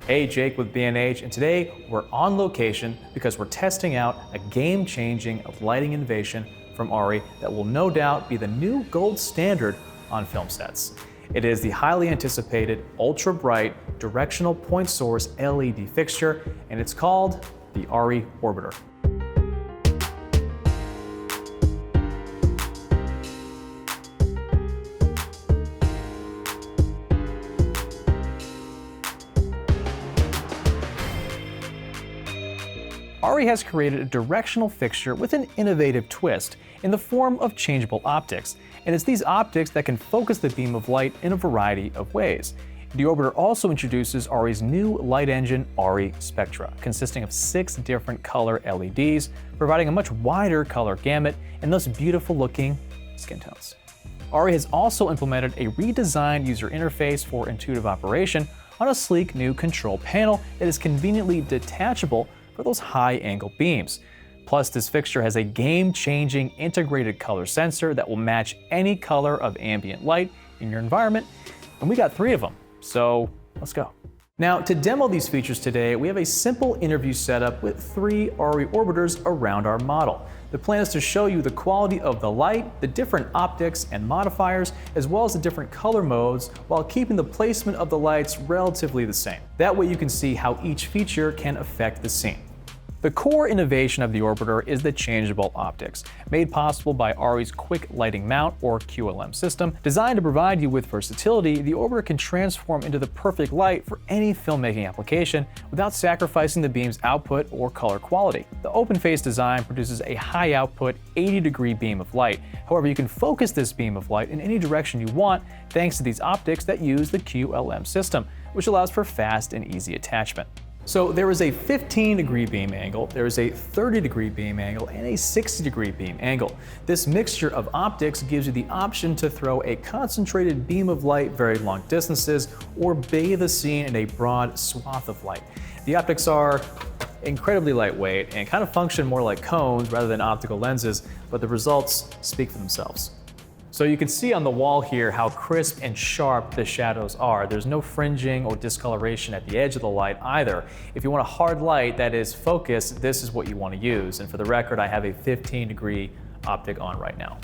Hey, Jake with B&H, and today we're on location because we're testing out a game-changing lighting innovation from ARRI that will no doubt be the new gold standard on film sets. It is the highly anticipated, ultra-bright, directional point source LED fixture, and it's called the ARRI Orbiter. ARRI has created a directional fixture with an innovative twist in the form of changeable optics, and it's these optics that can focus the beam of light in a variety of ways. The Orbiter also introduces ARRI's new light engine, ARRI Spectra, consisting of 6 different color LEDs, providing a much wider color gamut and thus beautiful looking skin tones. ARRI has also implemented a redesigned user interface for intuitive operation on a sleek new control panel that is conveniently detachable for those high-angle beams. Plus, this fixture has a game-changing integrated color sensor that will match any color of ambient light in your environment, and we got 3 of them, so let's go. Now, to demo these features today, we have a simple interview setup with 3 ARRI Orbiters around our model. The plan is to show you the quality of the light, the different optics and modifiers, as well as the different color modes, while keeping the placement of the lights relatively the same. That way you can see how each feature can affect the scene. The core innovation of the Orbiter is the changeable optics, made possible by ARRI's Quick Lighting Mount, or QLM system. Designed to provide you with versatility, the Orbiter can transform into the perfect light for any filmmaking application without sacrificing the beam's output or color quality. The open-face design produces a high-output, 80-degree beam of light. However, you can focus this beam of light in any direction you want thanks to these optics that use the QLM system, which allows for fast and easy attachment. So there is a 15-degree beam angle, there is a 30-degree beam angle, and a 60-degree beam angle. This mixture of optics gives you the option to throw a concentrated beam of light very long distances or bathe the scene in a broad swath of light. The optics are incredibly lightweight and kind of function more like cones rather than optical lenses, but the results speak for themselves. So you can see on the wall here how crisp and sharp the shadows are. There's no fringing or discoloration at the edge of the light either. If you want a hard light that is focused, this is what you want to use. And for the record, I have a 15-degree optic on right now.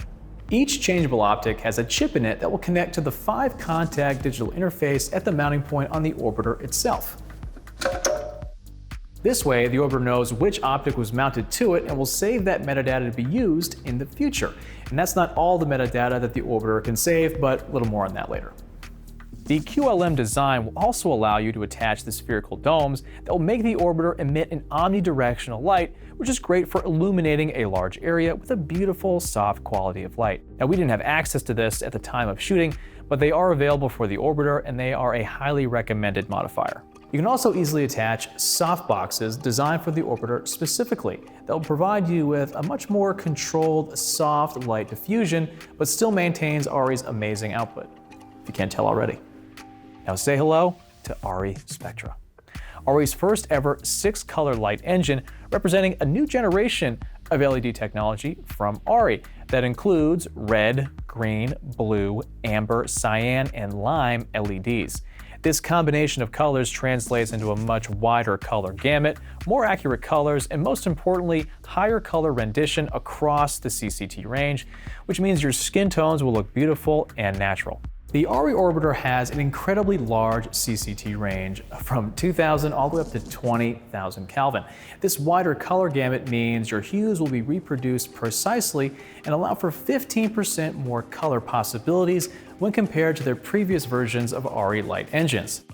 Each changeable optic has a chip in it that will connect to the 5-contact digital interface at the mounting point on the Orbiter itself. This way, the Orbiter knows which optic was mounted to it and will save that metadata to be used in the future. And that's not all the metadata that the Orbiter can save, but a little more on that later. The QLM design will also allow you to attach the spherical domes that will make the Orbiter emit an omnidirectional light, which is great for illuminating a large area with a beautiful, soft quality of light. Now, we didn't have access to this at the time of shooting, but they are available for the Orbiter and they are a highly recommended modifier. You can also easily attach softboxes designed for the Orbiter specifically that will provide you with a much more controlled, soft light diffusion, but still maintains ARRI's amazing output, if you can't tell already. Now say hello to ARRI Spectra, ARRI's first ever 6-color light engine, representing a new generation of LED technology from ARRI that includes red, green, blue, amber, cyan, and lime LEDs. This combination of colors translates into a much wider color gamut, more accurate colors, and most importantly, higher color rendition across the CCT range, which means your skin tones will look beautiful and natural. The ARRI Orbiter has an incredibly large CCT range from 2000 all the way up to 20,000 Kelvin. This wider color gamut means your hues will be reproduced precisely and allow for 15% more color possibilities when compared to their previous versions of ARRI light engines.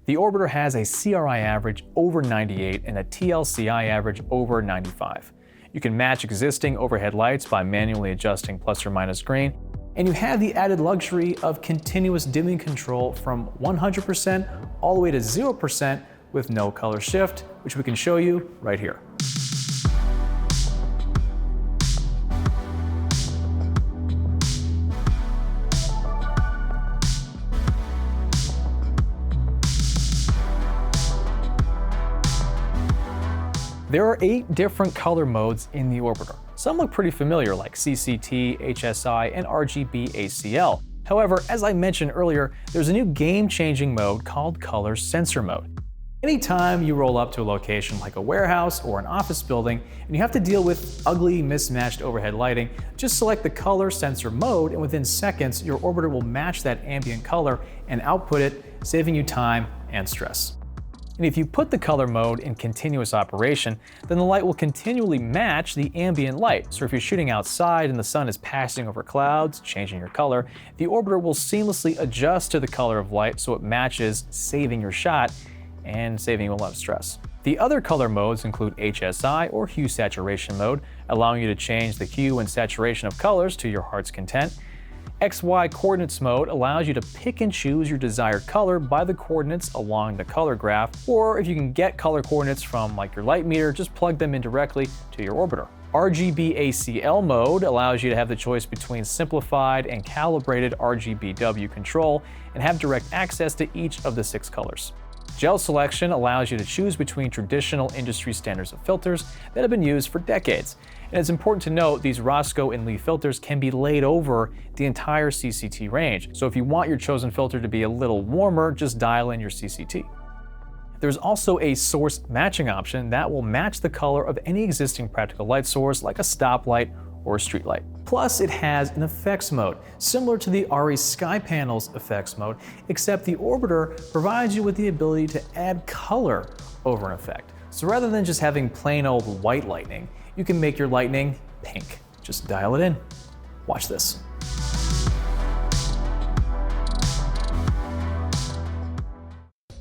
The Orbiter has a CRI average over 98 and a TLCI average over 95. You can match existing overhead lights by manually adjusting plus or minus green, and you have the added luxury of continuous dimming control from 100% all the way to 0% with no color shift, which we can show you right here. There are 8 different color modes in the Orbiter. Some look pretty familiar, like CCT, HSI, and RGB ACL. However, as I mentioned earlier, there's a new game-changing mode called Color Sensor Mode. Anytime you roll up to a location like a warehouse or an office building and you have to deal with ugly, mismatched overhead lighting, just select the color sensor mode and within seconds your orbiter will match that ambient color and output it, saving you time and stress. And if you put the color mode in continuous operation, then the light will continually match the ambient light. So if you're shooting outside and the sun is passing over clouds, changing your color, the orbiter will seamlessly adjust to the color of light so it matches, saving your shot and saving you a lot of stress. The other color modes include HSI or hue saturation mode, allowing you to change the hue and saturation of colors to your heart's content. XY coordinates mode allows you to pick and choose your desired color by the coordinates along the color graph, or if you can get color coordinates from like your light meter, just plug them in directly to your orbiter. RGB ACL mode allows you to have the choice between simplified and calibrated RGBW control and have direct access to each of the 6 colors. Gel selection allows you to choose between traditional industry standards of filters that have been used for decades. And it's important to note these Roscoe and Lee filters can be laid over the entire CCT range. So if you want your chosen filter to be a little warmer, just dial in your CCT. There's also a source matching option that will match the color of any existing practical light source like a stoplight or a street light. Plus, it has an effects mode, similar to the ARRI SkyPanel's effects mode, except the orbiter provides you with the ability to add color over an effect. So rather than just having plain old white lightning, you can make your lightning pink. Just dial it in. Watch this.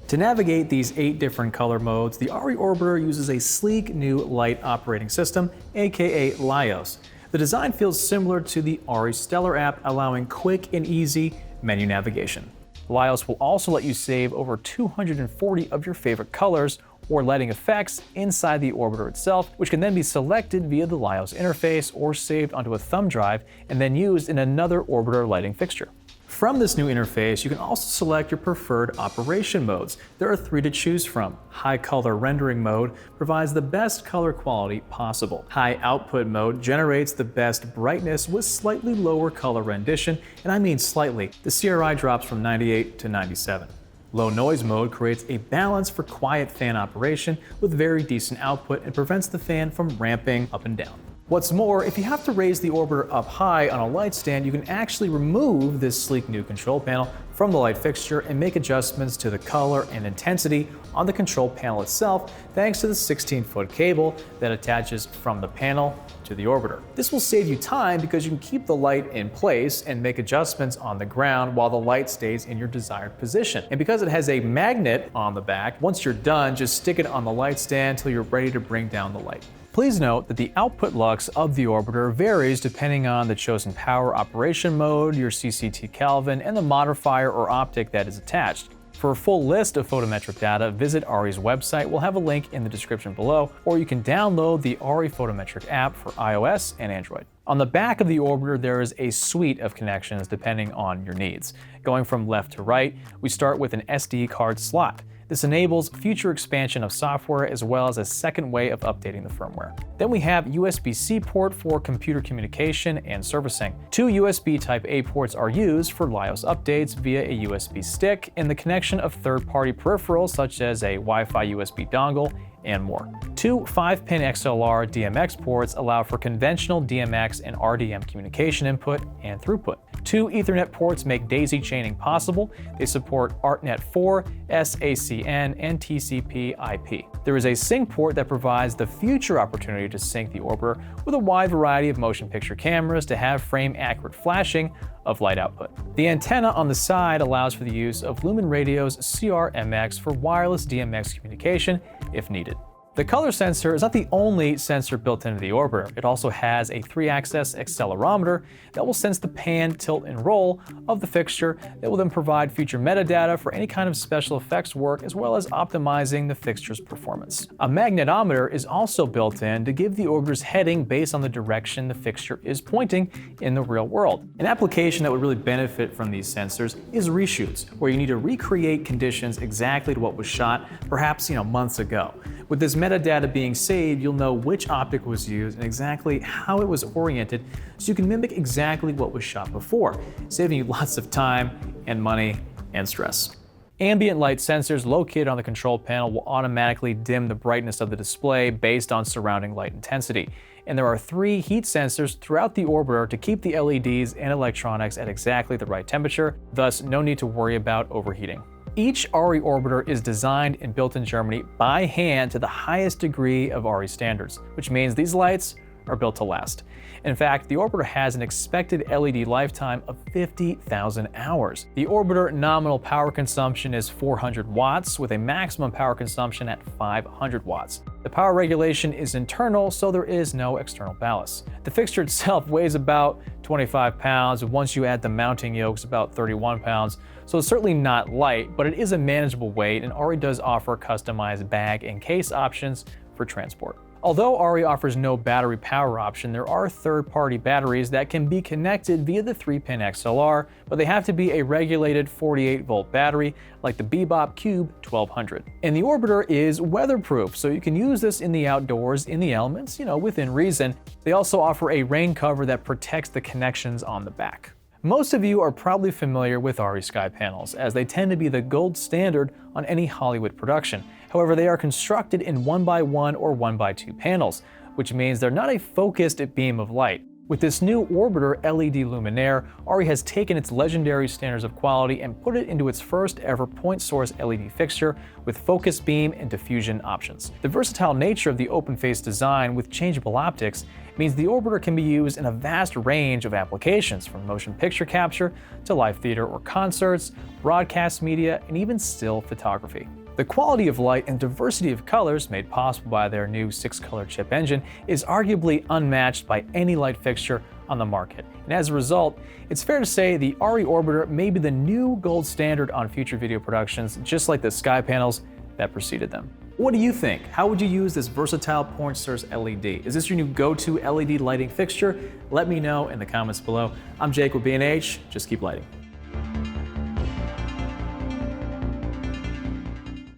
To navigate these 8 different color modes, the ARRI Orbiter uses a sleek new light operating system, aka LIOS. The design feels similar to the ARRI Stellar app, allowing quick and easy menu navigation. LIOS will also let you save over 240 of your favorite colors or lighting effects inside the orbiter itself, which can then be selected via the LIOS interface or saved onto a thumb drive and then used in another orbiter lighting fixture. From this new interface, you can also select your preferred operation modes. There are 3 to choose from. High color rendering mode provides the best color quality possible. High output mode generates the best brightness with slightly lower color rendition, and I mean slightly. The CRI drops from 98 to 97. Low noise mode creates a balance for quiet fan operation with very decent output and prevents the fan from ramping up and down. What's more, if you have to raise the orbiter up high on a light stand, you can actually remove this sleek new control panel from the light fixture and make adjustments to the color and intensity on the control panel itself thanks to the 16-foot cable that attaches from the panel to the orbiter. This will save you time because you can keep the light in place and make adjustments on the ground while the light stays in your desired position. And because it has a magnet on the back, once you're done, just stick it on the light stand until you're ready to bring down the light. Please note that the output lux of the orbiter varies depending on the chosen power operation mode, your CCT Kelvin, and the modifier or optic that is attached. For a full list of photometric data, visit ARRI's website. We'll have a link in the description below, or you can download the ARRI Photometric app for iOS and Android. On the back of the orbiter, there is a suite of connections depending on your needs. Going from left to right, we start with an SD card slot. This enables future expansion of software as well as a second way of updating the firmware. Then we have USB-C port for computer communication and servicing. 2 USB Type-A ports are used for LIOS updates via a USB stick and the connection of third-party peripherals such as a Wi-Fi USB dongle and more. 2 5-pin XLR DMX ports allow for conventional DMX and RDM communication input and throughput. 2 Ethernet ports make daisy chaining possible. They support ArtNet4, SACN, and TCP/IP. There is a sync port that provides the future opportunity to sync the orbiter with a wide variety of motion picture cameras to have frame-accurate flashing of light output. The antenna on the side allows for the use of Lumen Radio's CRMX for wireless DMX communication if needed. The color sensor is not the only sensor built into the orbiter. It also has a 3-axis accelerometer that will sense the pan, tilt, and roll of the fixture that will then provide future metadata for any kind of special effects work as well as optimizing the fixture's performance. A magnetometer is also built in to give the orbiter's heading based on the direction the fixture is pointing in the real world. An application that would really benefit from these sensors is reshoots, where you need to recreate conditions exactly to what was shot, perhaps months ago. With this metadata being saved, you'll know which optic was used and exactly how it was oriented, so you can mimic exactly what was shot before, saving you lots of time and money and stress. Ambient light sensors located on the control panel will automatically dim the brightness of the display based on surrounding light intensity. And there are 3 heat sensors throughout the orbiter to keep the LEDs and electronics at exactly the right temperature, thus no need to worry about overheating. Each ARRI Orbiter is designed and built in Germany by hand to the highest degree of ARRI standards, which means these lights are built to last. In fact, the orbiter has an expected LED lifetime of 50,000 hours. The orbiter nominal power consumption is 400 watts with a maximum power consumption at 500 watts. The power regulation is internal, so there is no external ballast. The fixture itself weighs about 25 pounds, and once you add the mounting yokes, about 31 pounds. So it's certainly not light, but it is a manageable weight, and ARRI does offer customized bag and case options for transport. Although ARRI offers no battery power option, there are third-party batteries that can be connected via the 3-pin XLR, but they have to be a regulated 48-volt battery like the Bebop Cube 1200. And the orbiter is weatherproof, so you can use this in the outdoors, in the elements, within reason. They also offer a rain cover that protects the connections on the back. Most of you are probably familiar with ARRI SkyPanels, as they tend to be the gold standard on any Hollywood production. However, they are constructed in 1x1 or 1x2 panels, which means they're not a focused beam of light. With this new orbiter LED luminaire, ARRI has taken its legendary standards of quality and put it into its first ever point source LED fixture with focus beam and diffusion options. The versatile nature of the open face design with changeable optics means the orbiter can be used in a vast range of applications, from motion picture capture to live theater or concerts, broadcast media, and even still photography. The quality of light and diversity of colors made possible by their new 6-color chip engine is arguably unmatched by any light fixture on the market. And as a result, it's fair to say the ARRI Orbiter may be the new gold standard on future video productions, just like the SkyPanels that preceded them. What do you think? How would you use this versatile point source LED? Is this your new go-to LED lighting fixture? Let me know in the comments below. I'm Jake with B&H. Just keep lighting.